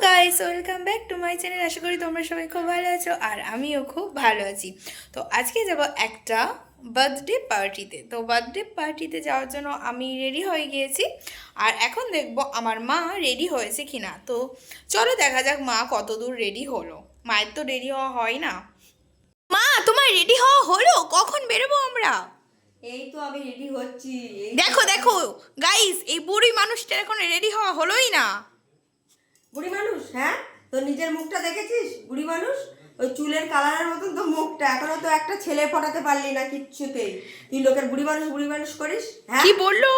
Guys, welcome back to my channel. আশা করি তোমরা সবাই খুব ভালো আছো আর আমিও খুব ভালো আছি। তো আজকে যাব একটা বার্থডে পার্টিতে। তো বার্থডে পার্টিতে যাওয়ার জন্য আমি রেডি হয়ে গিয়েছি আর এখন দেখব আমার মা রেডি হয়েছে কিনা। তো চলো দেখা যাক মা কত দূর রেডি হলো। মায়ের তো রেডি হওয়া হয় না। মা, তোমার রেডি হওয়া হলো? কখন বেরোবো আমরা? এই তো আমি রেডি হচ্ছি। দেখো দেখো গাইস, এই বুড়ি মানুষটার এখন রেডি হওয়া হলোই না। বুড়ি মানুষ? হ্যাঁ, তো নিজের মুখটা দেখেছিস? বুড়ি মানুষ, ওই চুলের কালারের মতন তো মুখটা। এখনো তো একটা ছেলে ফটাতে পারলি না কিচ্ছুতেই। তুই লোকের বুড়ি মানুষ করিস? হ্যাঁ, কি বললো?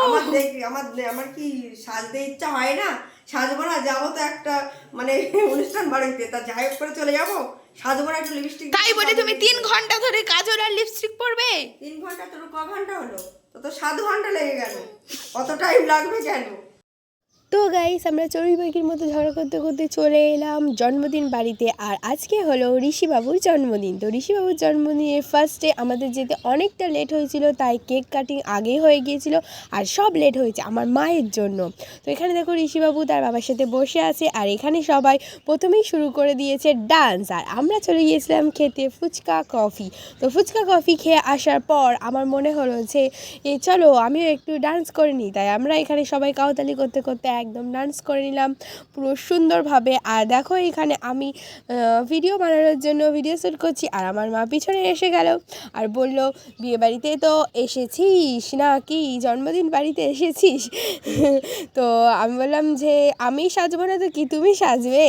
আমার কি সাজতে ইচ্ছা হয় না? সাজবো না? যাবো তো একটা মানে অনুষ্ঠান বাড়িতে, তা যাই হোক করে চলে যাবো। সাজবো না, একটু লিপস্টিক। তাই বলে তুমি 3 ঘন্টা ধরে কাজল আর লিপস্টিক পরবে? 3 ঘন্টা? তোর ক ঘন্টা হলো? তো 7 ঘন্টা লেগে গেল। অত টাইম লাগবে কেন? তো গাইস, আমরা চড়ুই পাখির মতো ঝগড়া করতে করতে চলে এলাম জন্মদিন বাড়িতে। আর আজকে হলো ঋষিবাবুর জন্মদিন। তো ঋষিবাবুর জন্মদিনের ফার্স্টে আমাদের যেতে অনেকটা লেট হয়েছিল, তাই কেক কাটিং আগেই হয়ে গিয়েছিল আর সব লেট হয়েছে আমার মায়ের জন্য। তো এখানে দেখো ঋষিবাবু তার বাবার সাথে বসে আছে আর এখানে সবাই প্রথমেই শুরু করে দিয়েছে ডান্স। আর আমরা চলে গিয়েছিলাম খেতে ফুচকা কফি। তো ফুচকা কফি খেয়ে আসার পর আমার মনে হলো যে চলো আমিও একটু ডান্স করে নিই। তাই আমরা এখানে সবাই কাউতালি করতে করতে একদম ডান্স করে নিলাম পুরো সুন্দরভাবে। আর দেখো এখানে আমি ভিডিও বানানোর জন্য ভিডিও শ্যুট করছি আর আমার মা পিছনে এসে গেল আর বলল, বিয়ে বাড়িতে তো এসেছিস না কি, জন্মদিন বাড়িতে এসেছিস? তো আমি বললাম যে আমি সাজবো না তো কি, তুমি সাজবে?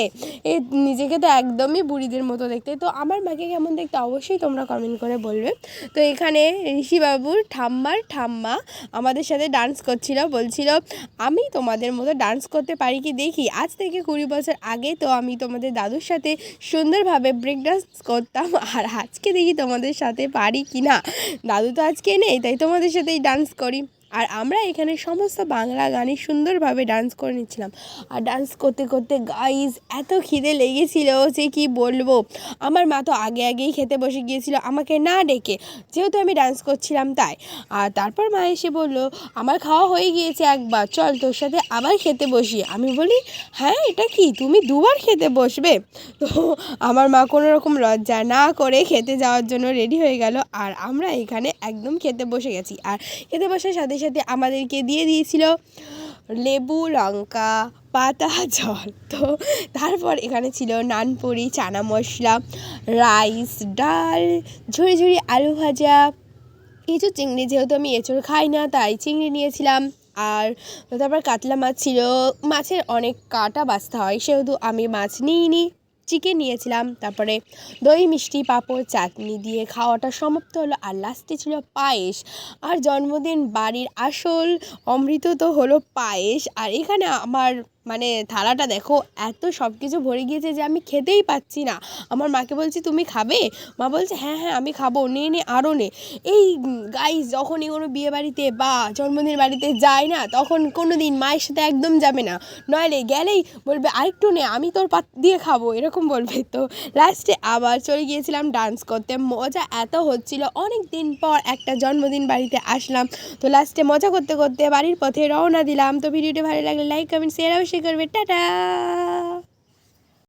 নিজেকে তো একদমই বুড়িদের মতো দেখতে। তো আমার মাকে কেমন দেখতে অবশ্যই তোমরা কমেন্ট করে বলবে। তো এখানে ঋষিবাবুর ঠাম্মার ঠাম্মা আমাদের সাথে ডান্স করছিল, বলছিল আমি তোমাদের মতো ডান্স করতে পারি কি দেখি। আজ থেকে 20 বছর আগে তো আমি তোমাদের দাদুর সাথে সুন্দরভাবে ব্রেক ডান্স করতাম আর আজকে দেখি তোমাদের সাথে পারি কি না। দাদু তো আজকে নেই, তাই তোমাদের সাথেই ডান্স করি। আর আমরা এখানে সমস্ত বাংলা গানে সুন্দরভাবে ডান্স করে নিচ্ছিলাম। আর ডান্স করতে করতে গাইজ এত খিদে লেগেছিল যে কি বলবো। আমার মা তো আগেই খেতে বসে গিয়েছিল আমাকে না ডেকে, যেহেতু আমি ডান্স করছিলাম তাই। আর তারপর মা এসে বলল, আমার খাওয়া হয়ে গিয়েছে একবার, চল তোর সাথে আবার খেতে বসি। আমি বলি, হ্যাঁ এটা কি, তুমি দুবার খেতে বসবে? তো আমার মা কোনো রকম লজ্জা না করে খেতে যাওয়ার জন্য রেডি হয়ে গেল আর আমরা এখানে একদম খেতে বসে গেছি। আর খেতে বসার সাথে সাথে আমাদেরকে দিয়ে দিয়েছিল লেবু, লঙ্কা, পাতা, জল। তো তারপর এখানে ছিল নানপুরি, চানা মশলা, রাইস, ডাল, ঝুড়ি ঝুড়ি আলু ভাজা, কিছু চিংড়ি, যেহেতু আমি এঁচড় খাই না তাই চিংড়ি নিয়েছিলাম। আর তারপর কাতলা মাছ ছিল, মাছের অনেক কাঁটা বাছতে হয় সেহেতু আমি মাছ নিইনি, চিকেন নিয়েছিলাম। তারপরে দই, মিষ্টি, পাঁপড়, চাটনি দিয়ে খাওয়াটা সমাপ্ত হলো। আর লাস্টে ছিল পায়েস। আর জন্মদিন বাড়ির আসল অমৃত তো হলো পায়েস। আর এখানে আমার মানে থালাটা দেখো, এত সব কিছু ভরে গিয়েছে যে আমি খেতেই পাচ্ছি না। আমার মাকে বলছি, তুমি খাবে? মা বলছে, হ্যাঁ হ্যাঁ আমি খাবো, নে আরও নে। এই গাইস, যখনই কোনো বিয়ে বাড়িতে বা জন্মদিন বাড়িতে যায় না, তখন কোনো দিন মায়ের সাথে একদম যাবে না, নইলে গেলেই বলবে আরেকটু নে, আমি তোর পাত দিয়ে খাবো, এরকম বলবে। তো লাস্টে আবার চলে গিয়েছিলাম ডান্স করতে। মজা এত হচ্ছিল, অনেক দিন পর একটা জন্মদিন বাড়িতে আসলাম। তো লাস্টে মজা করতে করতে বাড়ির পথে রওনা দিলাম। তো ভিডিওটি ভালো লাগলে লাইক, কমেন্ট, শেয়ার অবশ্যই করবে। টাটা।